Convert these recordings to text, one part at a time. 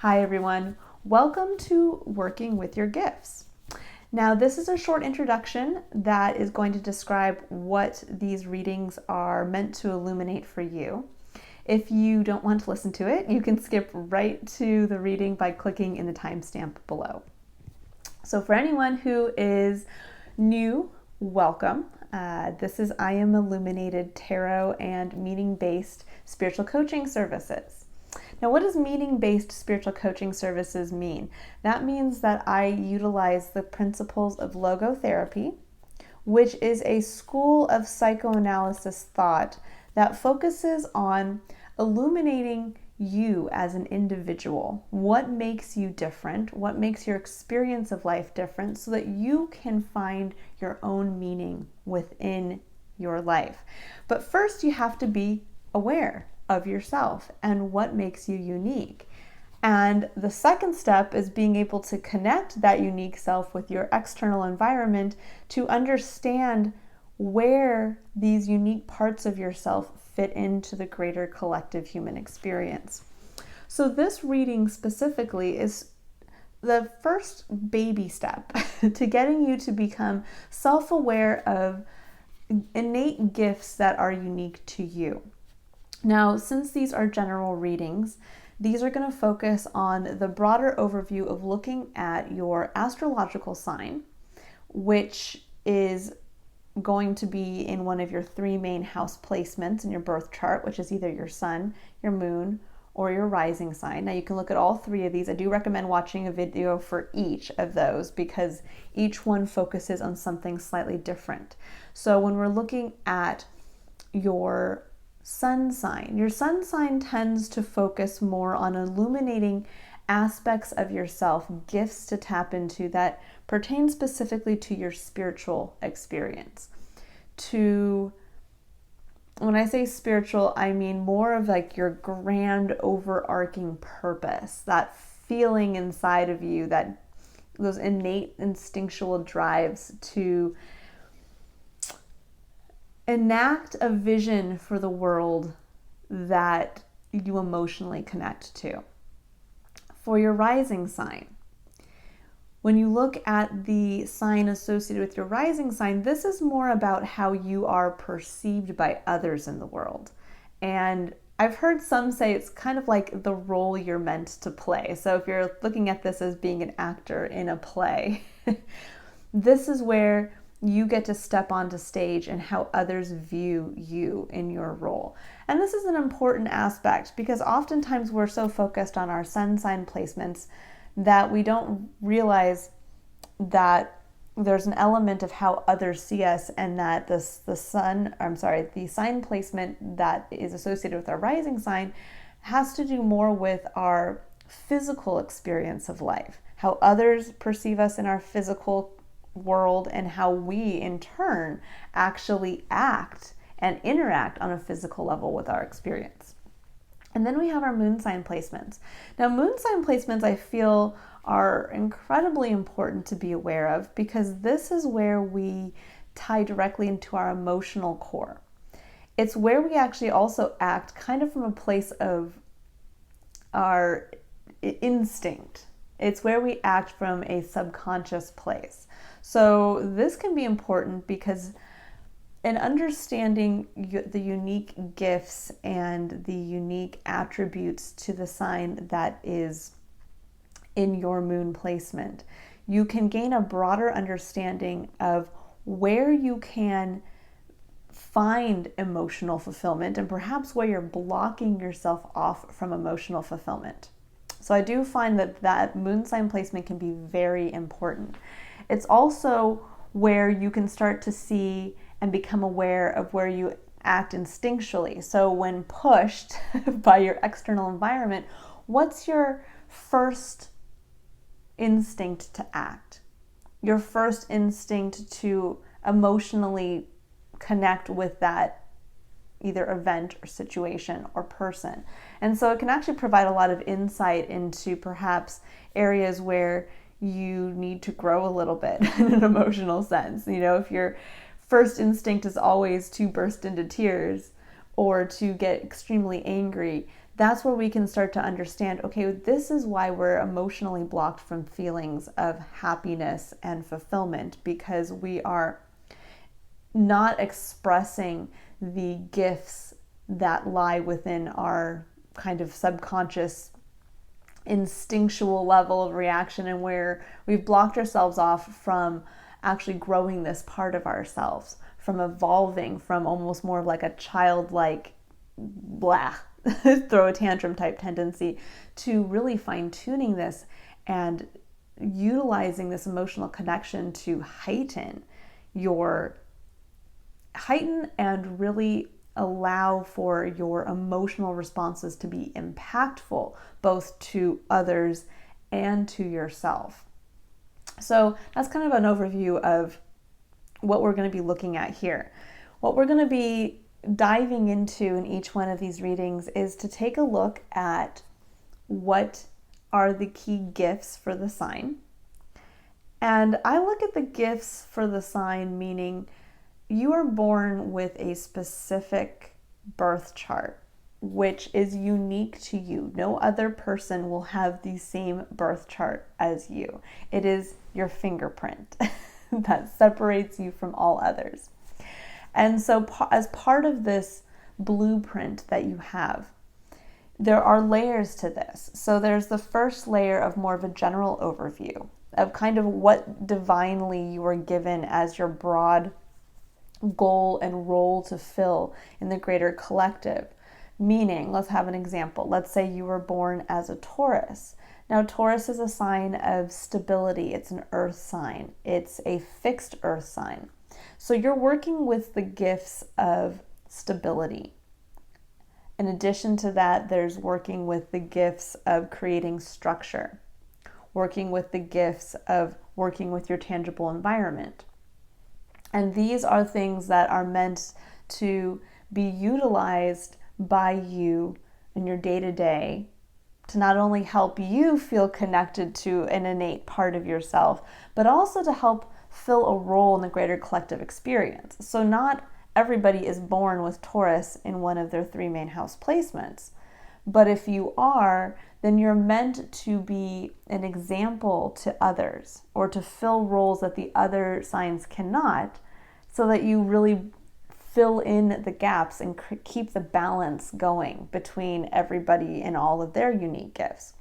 Hi everyone, welcome to Working with Your Gifts. Now this is a short introduction that is going to describe what these readings are meant to illuminate for you. If you don't want to listen to it, you can skip right to the reading by clicking in the timestamp below. So for anyone who is new, welcome. This is I Am Illuminated Tarot and Meaning-Based Spiritual Coaching Services. Now, what does meaning-based spiritual coaching services mean? That means that I utilize the principles of logotherapy, which is a school of psychoanalysis thought that focuses on illuminating you as an individual. What makes you different? What makes your experience of life different so that you can find your own meaning within your life. But first, you have to be aware of yourself and what makes you unique. And the second step is being able to connect that unique self with your external environment to understand where these unique parts of yourself fit into the greater collective human experience. So this reading specifically is the first baby step to getting you to become self-aware of innate gifts that are unique to you. Now, since these are general readings, these are going to focus on the broader overview of looking at your astrological sign, which is going to be in one of your three main house placements in your birth chart, which is either your sun, your moon, or your rising sign. Now, you can look at all three of these. I do recommend watching a video for each of those because each one focuses on something slightly different. So when we're looking at your sun sign. Your sun sign tends to focus more on illuminating aspects of yourself, gifts to tap into that pertain specifically to your spiritual experience. When I say spiritual, I mean more of like your grand overarching purpose, that feeling inside of you, that those innate instinctual drives to enact a vision for the world that you emotionally connect to. For your rising sign, when you look at the sign associated with your rising sign, this is more about how you are perceived by others in the world. And I've heard some say it's kind of like the role you're meant to play. So if you're looking at this as being an actor in a play, this is where you get to step onto stage and how others view you in your role. And this is an important aspect because oftentimes we're so focused on our sun sign placements that we don't realize that there's an element of how others see us, and that the sign placement that is associated with our rising sign has to do more with our physical experience of life, how others perceive us in our physical world, and how we in turn actually act and interact on a physical level with our experience. And then we have our moon sign placements. Now, moon sign placements I feel are incredibly important to be aware of because this is where we tie directly into our emotional core. It's where we actually also act kind of from a place of our instinct. It's where we act from a subconscious place. So this can be important because in understanding the unique gifts and the unique attributes to the sign that is in your moon placement, you can gain a broader understanding of where you can find emotional fulfillment and perhaps where you're blocking yourself off from emotional fulfillment. So I do find that moon sign placement can be very important. It's also where you can start to see and become aware of where you act instinctually. So when pushed by your external environment, what's your first instinct to act? Your first instinct to emotionally connect with that either event or situation or person. And so it can actually provide a lot of insight into perhaps areas where you need to grow a little bit in an emotional sense. You know, if your first instinct is always to burst into tears or to get extremely angry, that's where we can start to understand, okay, this is why we're emotionally blocked from feelings of happiness and fulfillment, because we are not expressing the gifts that lie within our kind of subconscious instinctual level of reaction, and where we've blocked ourselves off from actually growing this part of ourselves, from evolving from almost more of like a childlike blah throw a tantrum type tendency to really fine-tuning this and utilizing this emotional connection to heighten and really allow for your emotional responses to be impactful both to others and to yourself. So that's kind of an overview of what we're going to be looking at here. What we're going to be diving into in each one of these readings is to take a look at what are the key gifts for the sign. And I look at the gifts for the sign meaning you are born with a specific birth chart, which is unique to you. No other person will have the same birth chart as you. It is your fingerprint that separates you from all others. And so as part of this blueprint that you have, there are layers to this. So there's the first layer of more of a general overview of kind of what divinely you are given as your broad goal and role to fill in the greater collective. Meaning, let's have an example. Let's say you were born as a Taurus. Now, Taurus is a sign of stability. It's an earth sign. It's a fixed earth sign. So you're working with the gifts of stability. In addition to that, there's working with the gifts of creating structure, working with the gifts of working with your tangible environment. And these are things that are meant to be utilized by you in your day-to-day to not only help you feel connected to an innate part of yourself, but also to help fill a role in the greater collective experience. So not everybody is born with Taurus in one of their 3 main house placements. But if you are, then you're meant to be an example to others or to fill roles that the other signs cannot, so that you really fill in the gaps and keep the balance going between everybody and all of their unique gifts.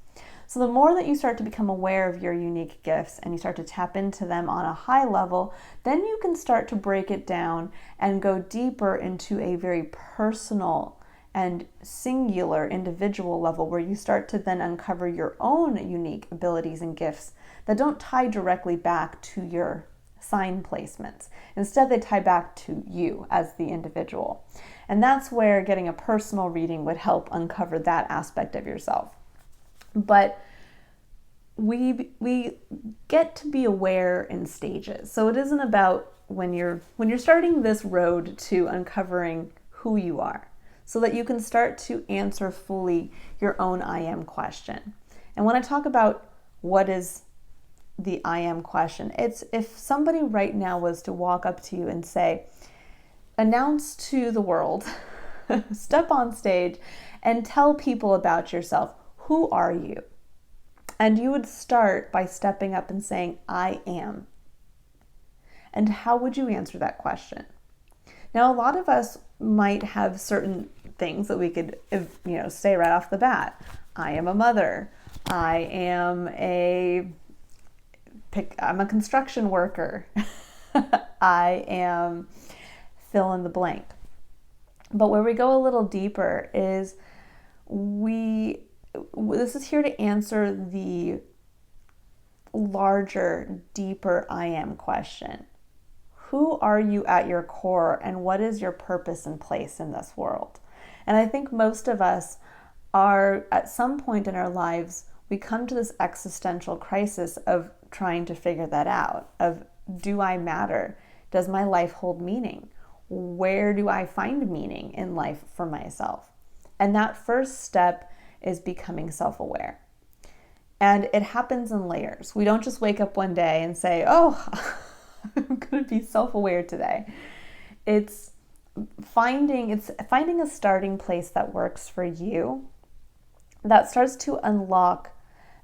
So the more that you start to become aware of your unique gifts and you start to tap into them on a high level, then you can start to break it down and go deeper into a very personal and singular individual level, where you start to then uncover your own unique abilities and gifts that don't tie directly back to your sign placements. Instead, they tie back to you as the individual. And that's where getting a personal reading would help uncover that aspect of yourself. But we get to be aware in stages. So it isn't about when you're starting this road to uncovering who you are, so that you can start to answer fully your own I am question. And when I talk about what is the I am question, it's if somebody right now was to walk up to you and say, announce to the world, step on stage and tell people about yourself. Who are you? And you would start by stepping up and saying, I am. And how would you answer that question? Now, a lot of us might have certain things that we could, say right off the bat. I am a mother. I'm a construction worker. I am fill in the blank. But where we go a little deeper is this is here to answer the larger, deeper I am question. Who are you at your core, and what is your purpose and place in this world? And I think most of us are, at some point in our lives, we come to this existential crisis of trying to figure that out, of do I matter? Does my life hold meaning? Where do I find meaning in life for myself? And that first step is becoming self-aware. And it happens in layers. We don't just wake up one day and say, oh, I'm going to be self-aware today. It's finding a starting place that works for you that starts to unlock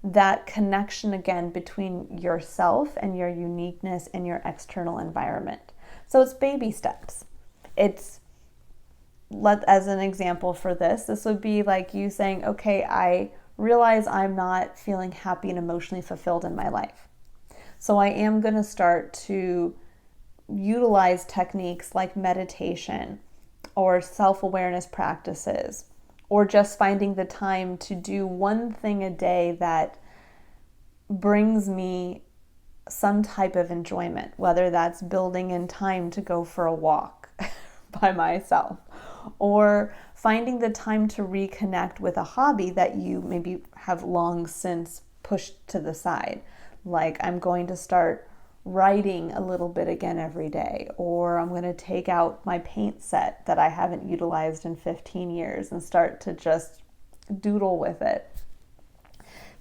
that connection again between yourself and your uniqueness and your external environment. So it's baby steps. As an example for this would be like you saying, okay, I realize I'm not feeling happy and emotionally fulfilled in my life. So I am going to start to utilize techniques like meditation or self-awareness practices, or just finding the time to do one thing a day that brings me some type of enjoyment, whether that's building in time to go for a walk by myself, or finding the time to reconnect with a hobby that you maybe have long since pushed to the side. Like, I'm going to start writing a little bit again every day, or I'm going to take out my paint set that I haven't utilized in 15 years and start to just doodle with it.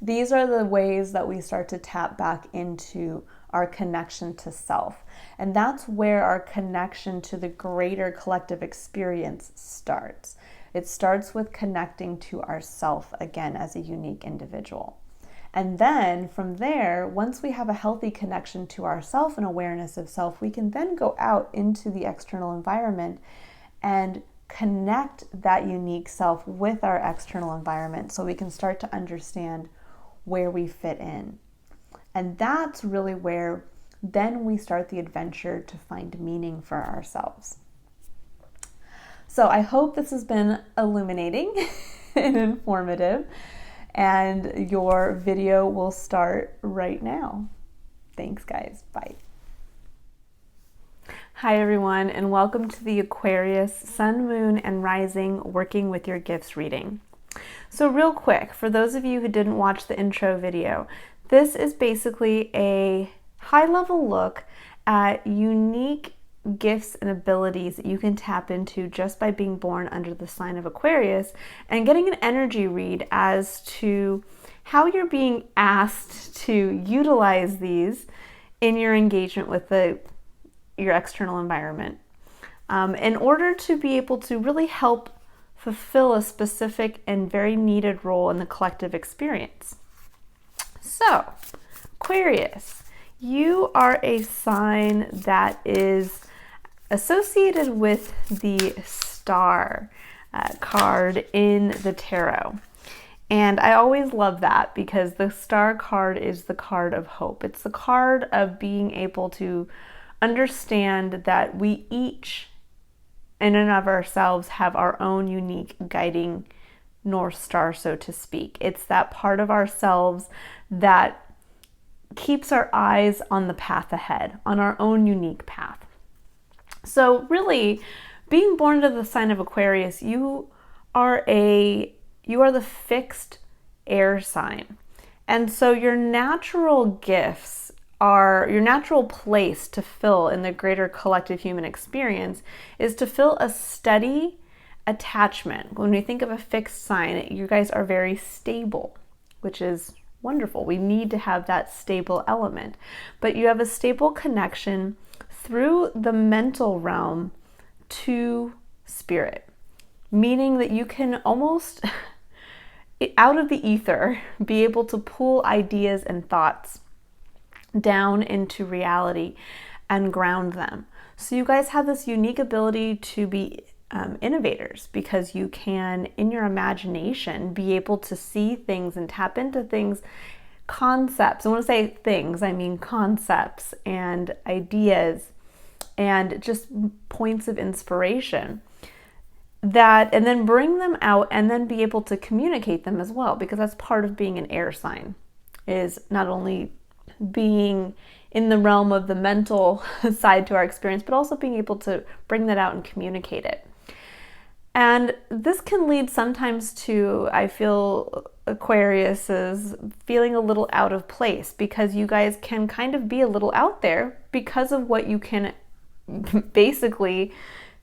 These are the ways that we start to tap back into our connection to self. And that's where our connection to the greater collective experience starts. It starts with connecting to ourself again as a unique individual. And then from there, once we have a healthy connection to ourself and awareness of self, we can then go out into the external environment and connect that unique self with our external environment so we can start to understand where we fit in. And that's really where then we start the adventure to find meaning for ourselves. So I hope this has been illuminating and informative. And your video will start right now. Thanks, guys. Bye. Hi, everyone, and welcome to the Aquarius Sun, Moon, and Rising Working with Your Gifts reading. So real quick, for those of you who didn't watch the intro video, this is basically a high-level look at unique gifts and abilities that you can tap into just by being born under the sign of Aquarius, and getting an energy read as to how you're being asked to utilize these in your engagement with your external environment in order to be able to really help fulfill a specific and very needed role in the collective experience. So, Aquarius, you are a sign that is associated with the star card in the tarot. And I always love that because the star card is the card of hope. It's the card of being able to understand that we each, in and of ourselves, have our own unique guiding North Star, so to speak. It's that part of ourselves that keeps our eyes on the path ahead, on our own unique path. So really, being born into the sign of Aquarius, you are the fixed air sign. And so your natural gifts are, your natural place to fill in the greater collective human experience is to fill a steady attachment. When we think of a fixed sign, you guys are very stable, which is wonderful. We need to have that stable element. But you have a stable connection through the mental realm to spirit, meaning that you can almost, out of the ether, be able to pull ideas and thoughts down into reality and ground them. So you guys have this unique ability to be innovators, because you can, in your imagination, be able to see things and tap into things, concepts. I want to say things, I mean concepts and ideas and just points of inspiration that, and then bring them out and then be able to communicate them as well, because that's part of being an air sign, is not only being in the realm of the mental side to our experience, but also being able to bring that out and communicate it. And this can lead sometimes to, I feel, Aquarius is feeling a little out of place, because you guys can kind of be a little out there because of what you can basically,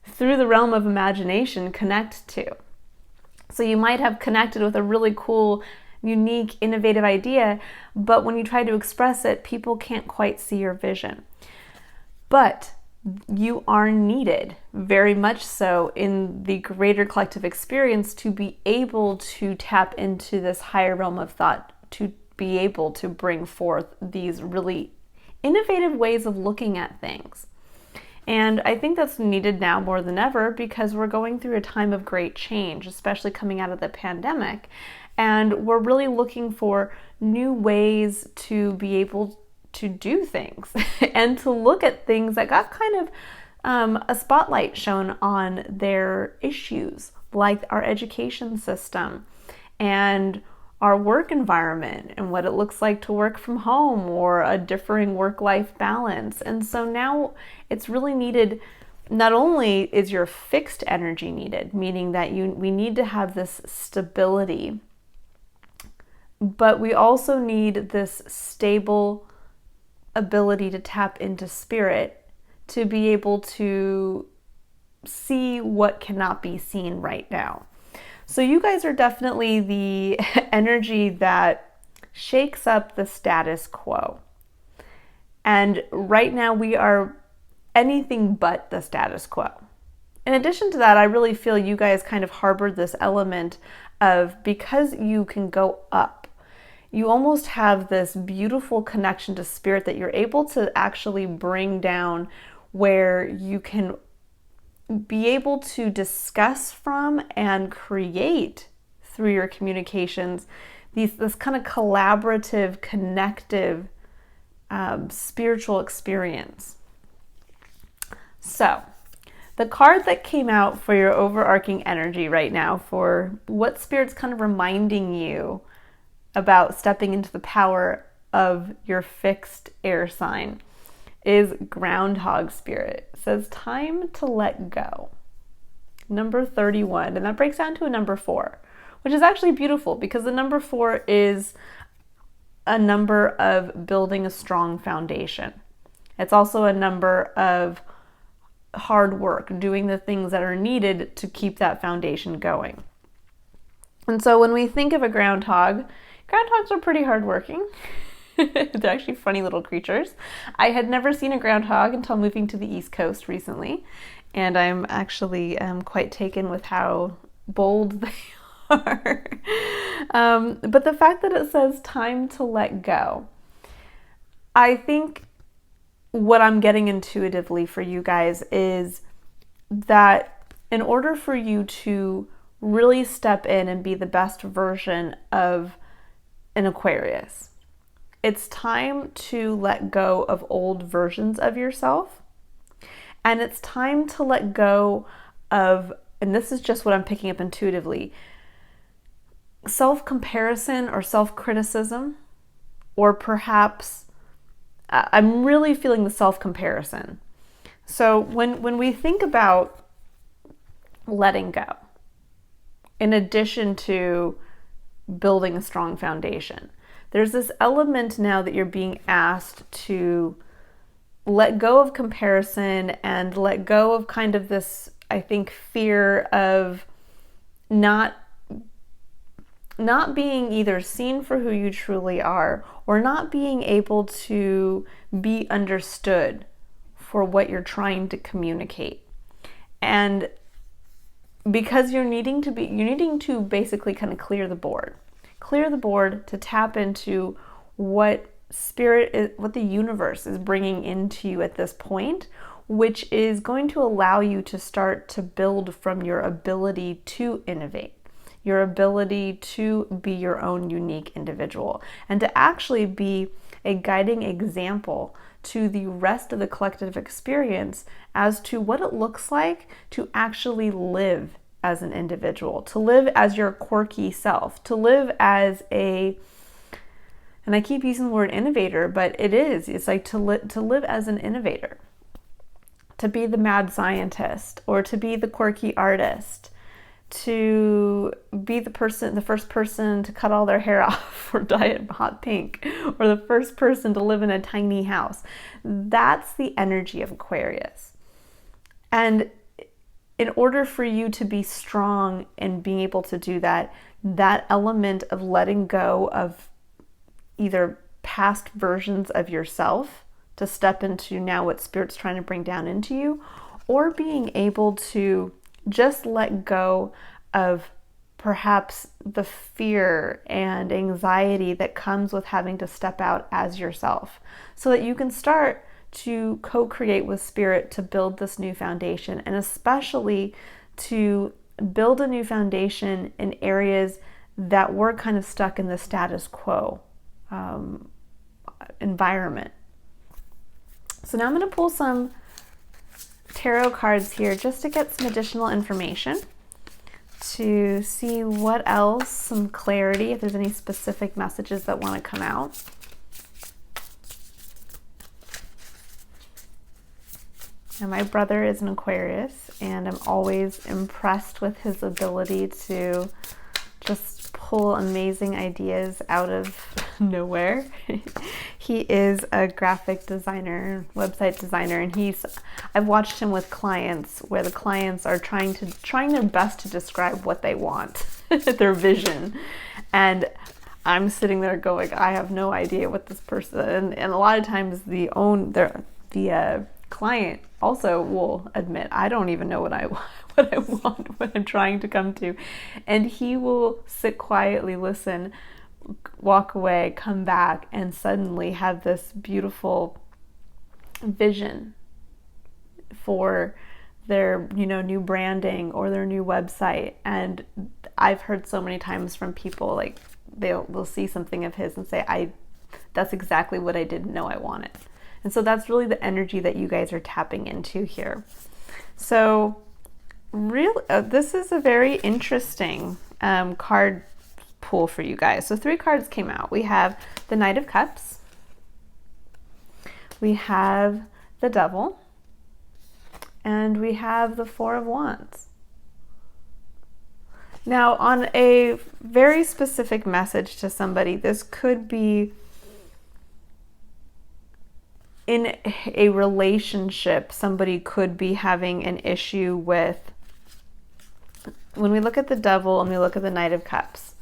through the realm of imagination, connect to. So you might have connected with a really cool, unique, innovative idea, but when you try to express it, people can't quite see your vision. But you are needed very much so in the greater collective experience to be able to tap into this higher realm of thought, to be able to bring forth these really innovative ways of looking at things. And I think that's needed now more than ever because we're going through a time of great change, especially coming out of the pandemic. And we're really looking for new ways to be able to do things and to look at things that got kind of a spotlight shown on their issues, like our education system and our work environment and what it looks like to work from home or a differing work-life balance. And so now it's really needed. Not only is your fixed energy needed, meaning that we need to have this stability, but we also need this stable ability to tap into spirit to be able to see what cannot be seen right now. So you guys are definitely the energy that shakes up the status quo. And right now we are anything but the status quo. In addition to that, I really feel you guys kind of harbored this element of, because you can go up, you almost have this beautiful connection to spirit that you're able to actually bring down, where you can be able to discuss from and create through your communications this kind of collaborative, connective, spiritual experience. So the card that came out for your overarching energy right now, for what Spirit's kind of reminding you about stepping into the power of your fixed air sign, is Groundhog Spirit. It says time to let go. Number 31, and that breaks down to a number 4, which is actually beautiful because the number 4 is a number of building a strong foundation. It's also a number of hard work, doing the things that are needed to keep that foundation going. And so when we think of a groundhog, groundhogs are pretty hardworking. They're actually funny little creatures. I had never seen a groundhog until moving to the East Coast recently, and I'm actually quite taken with how bold they are. But the fact that it says time to let go, I think what I'm getting intuitively for you guys is that in order for you to really step in and be the best version of an Aquarius, it's time to let go of old versions of yourself. And it's time to let go of, and this is just what I'm picking up intuitively, self-comparison or self-criticism, or perhaps I'm really feeling the self-comparison. So when we think about letting go, in addition to building a strong foundation, there's this element now that you're being asked to let go of comparison and let go of kind of this, I think, fear of not being either seen for who you truly are, or not being able to be understood for what you're trying to communicate. And because you're needing to basically kind of clear the board to tap into what spirit is, what the universe is bringing into you at this point, which is going to allow you to start to build from your ability to innovate, your ability to be your own unique individual, and to actually be a guiding example to the rest of the collective experience as to what it looks like to actually live as an individual, to live as your quirky self, to live as a, and I keep using the word innovator, but it's like to live as an innovator, to be the mad scientist, or to be the quirky artist, to be the first person to cut all their hair off or dye it hot pink, or the first person to live in a tiny house. That's the energy of Aquarius. And in order for you to be strong and being able to do that, that element of letting go of either past versions of yourself to step into now what Spirit's trying to bring down into you, or being able to just let go of perhaps the fear and anxiety that comes with having to step out as yourself, so that you can start to co-create with Spirit to build this new foundation, and especially to build a new foundation in areas that were kind of stuck in the status quo environment. So now I'm going to pull some tarot cards here just to get some additional information, to see what else, some clarity, if there's any specific messages that want to come out. And my brother is an Aquarius, and I'm always impressed with his ability to just pull amazing ideas out of nowhere. He is a graphic designer, website designer, and I've watched him with clients where the clients are trying their best to describe what they want, their vision. And I'm sitting there going, I have no idea what this person, and a lot of times the client also will admit, I don't even know what I want, what I'm trying to come to. And he will sit quietly, listen, walk away, come back, and suddenly have this beautiful vision for their, new branding or their new website. And I've heard so many times from people, like they'll see something of his and say, that's exactly what I didn't know I wanted. And so that's really the energy that you guys are tapping into here. So this is a very interesting card pull for you guys. So 3 cards came out. We have the Knight of Cups, we have the Devil, and we have the Four of Wands. Now, on a very specific message to somebody, this could be in a relationship. Somebody could be having an issue with, when we look at the Devil and we look at the Knight of Cups,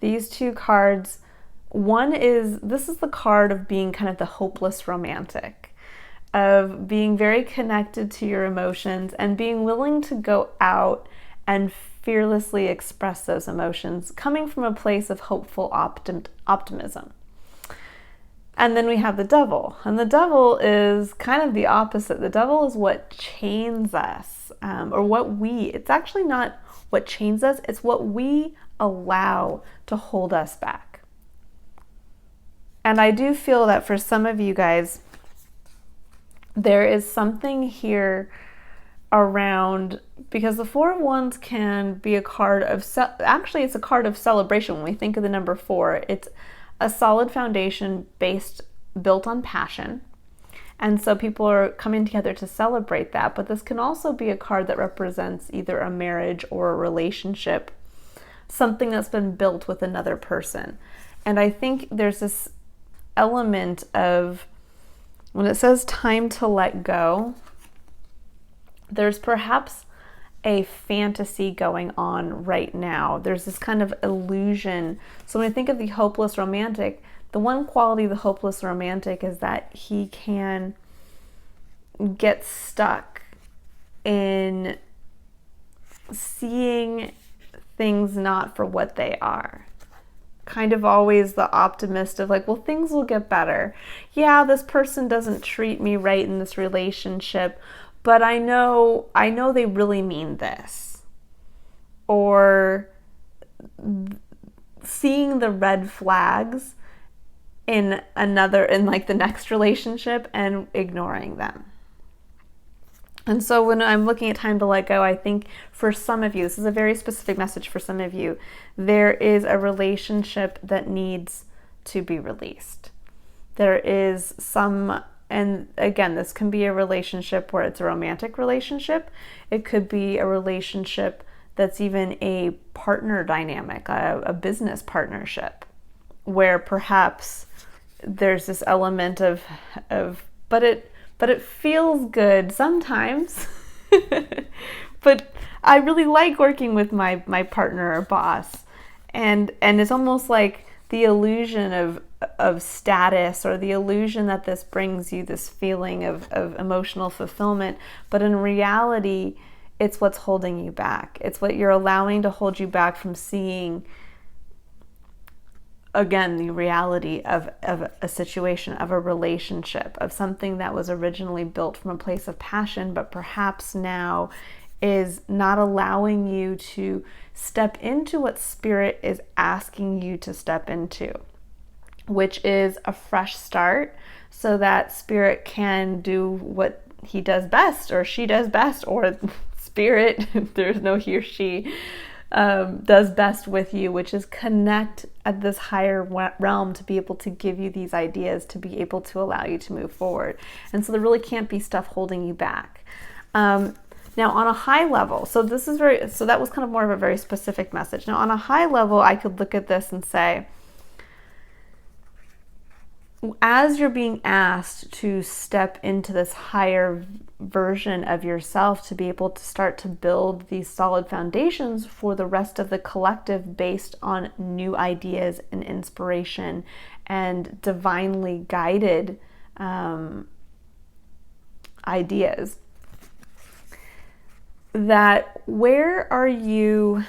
these 2 cards, this is the card of being kind of the hopeless romantic, of being very connected to your emotions and being willing to go out and fearlessly express those emotions, coming from a place of hopeful optimism. And then we have the Devil, and the Devil is kind of the opposite. The Devil is what chains us, it's actually not what chains us, it's what we allow to hold us back. And I do feel that for some of you guys, there is something here around, because the Four of Wands can be a card of, it's a card of celebration. When we think of the number 4, it's a solid foundation built on passion. And so people are coming together to celebrate that. But this can also be a card that represents either a marriage or a relationship, something that's been built with another person. And I think there's this element of, when it says time to let go, there's perhaps a fantasy going on right now. There's this kind of illusion. So when I think of the hopeless romantic, the one quality of the hopeless romantic is that he can get stuck in seeing things not for what they are. Kind of always the optimist of like, well, things will get better. Yeah, this person doesn't treat me right in this relationship, but I know they really mean this. Or seeing the red flags in like the next relationship and ignoring them. And so when I'm looking at time to let go, I think for some of you, this is a very specific message for some of you, there is a relationship that needs to be released. There is and again, this can be a relationship where it's a romantic relationship. It could be a relationship that's even a partner dynamic, a business partnership, where perhaps there's this element of but it feels good sometimes. But I really like working with my partner or boss. And it's almost like the illusion of status, or the illusion that this brings you this feeling of emotional fulfillment. But in reality, it's what's holding you back. It's what you're allowing to hold you back from seeing, again, the reality of a situation, of a relationship, of something that was originally built from a place of passion, but perhaps now is not allowing you to step into what Spirit is asking you to step into, which is a fresh start, so that Spirit can do what he does best, or she does best, or Spirit, there's no he or she, does best with you, which is connect at this higher realm to be able to give you these ideas, to be able to allow you to move forward. And so there really can't be stuff holding you back. Now on a high level, so that was kind of more of a very specific message. Now on a high level, I could look at this and say, as you're being asked to step into this higher version of yourself, to be able to start to build these solid foundations for the rest of the collective based on new ideas and inspiration and divinely guided ideas, that where are you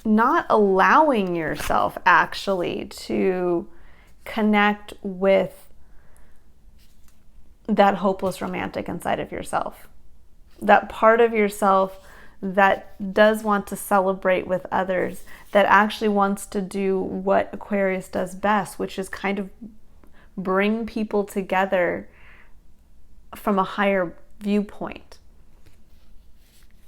not allowing yourself actually to connect with that hopeless romantic inside of yourself, that part of yourself that does want to celebrate with others, that actually wants to do what Aquarius does best, which is kind of bring people together from a higher viewpoint.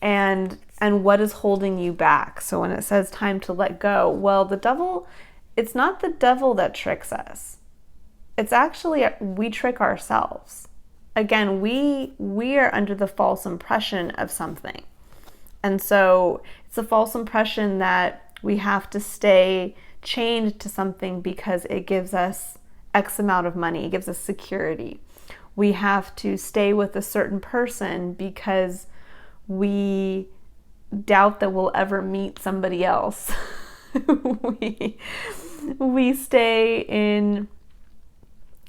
And what is holding you back? So when it says time to let go, well, the devil, it's not the devil that tricks us. It's actually, we trick ourselves. Again, we are under the false impression of something. And so it's a false impression that we have to stay chained to something because it gives us X amount of money, it gives us security. We have to stay with a certain person because we doubt that we'll ever meet somebody else. we stay in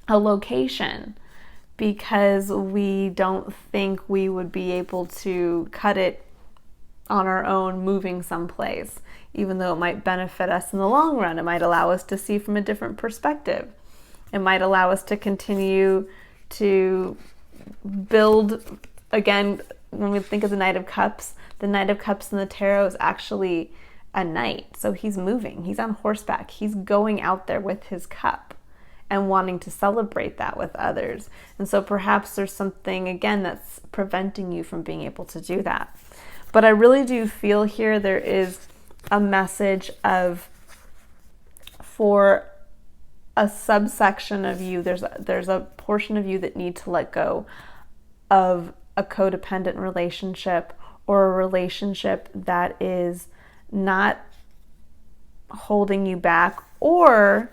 a location because we don't think we would be able to cut it on our own moving someplace, even though it might benefit us in the long run. It might allow us to see from a different perspective. It might allow us to continue to build. Again, when we think of the Knight of Cups in the tarot is actually a knight. So he's moving, he's on horseback, he's going out there with his cup and wanting to celebrate that with others. And so perhaps there's something, again, that's preventing you from being able to do that. But I really do feel here there is a message of, for a subsection of you, there's a portion of you that need to let go of a codependent relationship, or a relationship that is not holding you back, or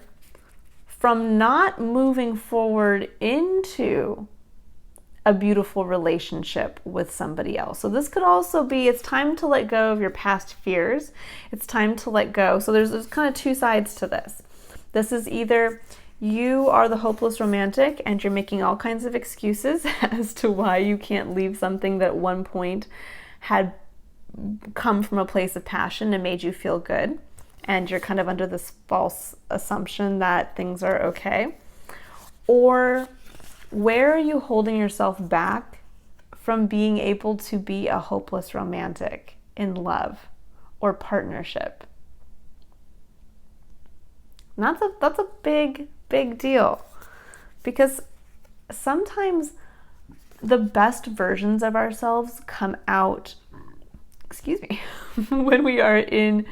from not moving forward into a beautiful relationship with somebody else. So this could also be, it's time to let go of your past fears. It's time to let go. So there's kind of two sides to this. This is either you are the hopeless romantic and you're making all kinds of excuses as to why you can't leave something that at one point had come from a place of passion and made you feel good, and you're kind of under this false assumption that things are okay. Or where are you holding yourself back from being able to be a hopeless romantic in love or partnership? And that's a big deal, because sometimes the best versions of ourselves come out, when we are in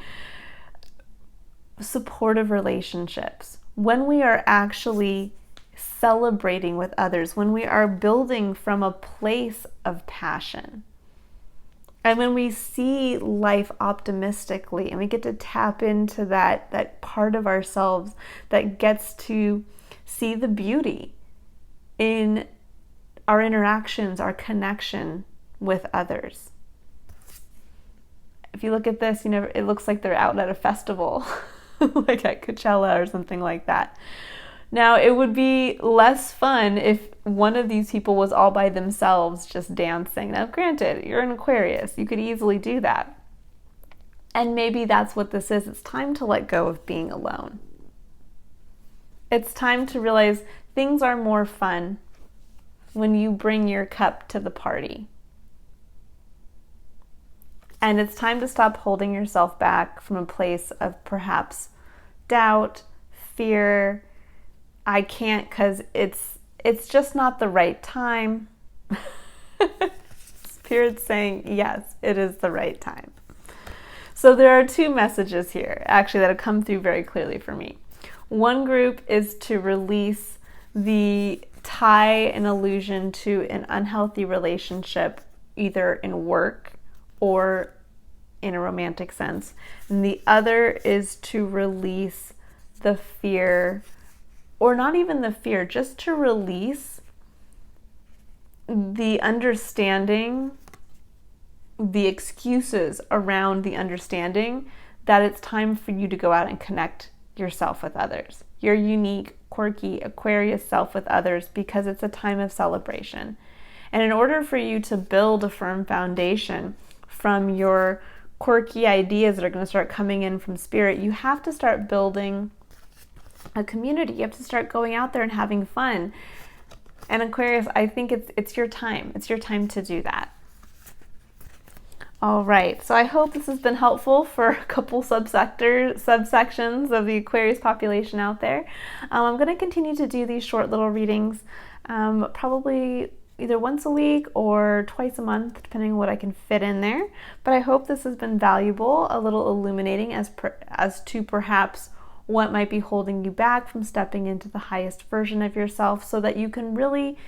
supportive relationships, when we are actually celebrating with others, when we are building from a place of passion, and when we see life optimistically, and we get to tap into that part of ourselves that gets to see the beauty in our interactions, our connection with others. If you look at this, it looks like they're out at a festival like at Coachella or something like that. Now, it would be less fun if one of these people was all by themselves just dancing. Now, granted, you're an Aquarius. You could easily do that. And maybe that's what this is. It's time to let go of being alone. It's time to realize things are more fun when you bring your cup to the party. And it's time to stop holding yourself back from a place of perhaps doubt, fear. I can't because it's just not the right time. Spirit's saying, yes, it is the right time. So there are two messages here, actually, that have come through very clearly for me. One group is to release the tie and illusion to an unhealthy relationship, either in work or in a romantic sense. And the other is to release the fear, or not even the fear, just to release the understanding, the excuses around the understanding that it's time for you to go out and connect yourself with others, your unique, quirky Aquarius self with others, because it's a time of celebration. And in order for you to build a firm foundation from your quirky ideas that are going to start coming in from Spirit, you have to start building a community. You have to start going out there and having fun. And Aquarius, I think it's your time. It's your time to do that. All right, so I hope this has been helpful for a couple subsections of the Aquarius population out there. I'm going to continue to do these short little readings, probably either once a week or twice a month, depending on what I can fit in there. But I hope this has been valuable, a little illuminating as to perhaps what might be holding you back from stepping into the highest version of yourself, so that you can really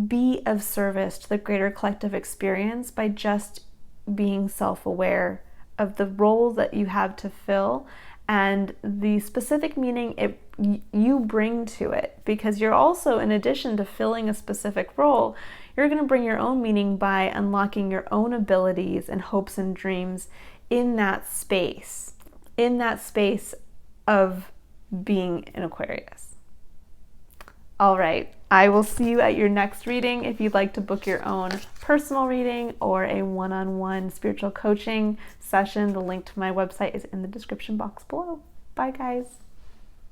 be of service to the greater collective experience by just being self-aware of the role that you have to fill and the specific meaning you bring to it. Because you're also, in addition to filling a specific role, you're going to bring your own meaning by unlocking your own abilities and hopes and dreams in that space of being an Aquarius. All right, I will see you at your next reading. If you'd like to book your own personal reading or a one-on-one spiritual coaching session, the link to my website is in the description box below. Bye, guys.